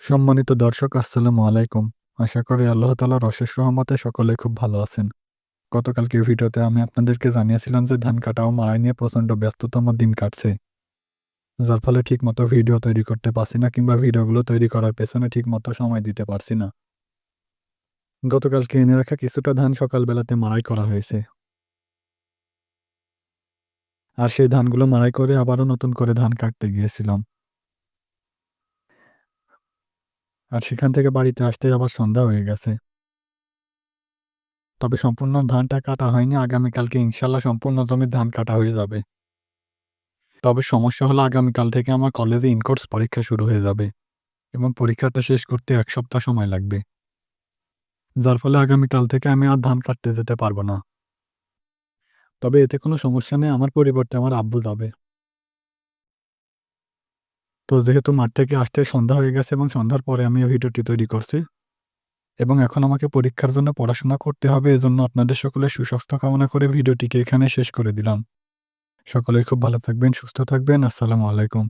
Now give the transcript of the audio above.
সম্মানিত দর্শক আসসালামু আলাইকুম। আশা করি আল্লাহ তাআলার অশেষ রহমতে সকলে খুব ভালো আছেন। গতকালকের ভিডিওতে আমি আপনাদেরকে জানিয়েছিলাম যে ধান কাটা ও মাড়াই নিয়ে প্রচণ্ড ব্যস্ততম দিন কাটছে। যার ফলে ঠিকমতো ভিডিও তৈরি করতে পারছি না কিংবা ভিডিওগুলো তৈরি করার পেছনে ঠিকমতো সময় দিতে পারছি না। গতকালকে এনে রাখা কিছুটা ধান সকালবেলাতে মাড়াই করা হয়েছে। আর সেই ধানগুলো মাড়াই করে আবারও নতুন করে ধান কাটতে গিয়েছিলাম। আর সেখান থেকে বাড়িতে আসতেই আবার সন্ধ্যা হয়ে গেছে। তবে সম্পূর্ণ ধানটা কাটা হয়নি। আগামীকালকে ইনশাআল্লাহ সম্পূর্ণ জমির ধান কাটা হয়ে যাবে। তবে সমস্যা হলো আগামীকাল থেকে আমার কলেজে ইন-কোর্স পরীক্ষা শুরু হয়ে যাবে এবং পরীক্ষাটা শেষ করতে ১ সপ্তাহ সময় লাগবে। যার ফলে আগামীকাল থেকে আমি আর ধান কাটতে যেতে পারব না। তবে এতে কোনো সমস্যা নেই, আমার পরিবর্তে আমার আব্বু যাবে। তো যেহেতু মাঠ থেকে আসতে সন্ধ্যা হয়ে গেছে এবং সন্ধ্যার পরে আমি এই ভিডিওটি তৈরি করছি এবং এখন আমাকে পরীক্ষার জন্য পড়াশোনা করতে হবে। এজন্য আপনাদের সকলের সুস্বাস্থ্য কামনা করে ভিডিওটিকে এখানে শেষ করে দিলাম। সকলেই খুব ভালো থাকবেন, সুস্থ থাকবেন। আসসালামু আলাইকুম।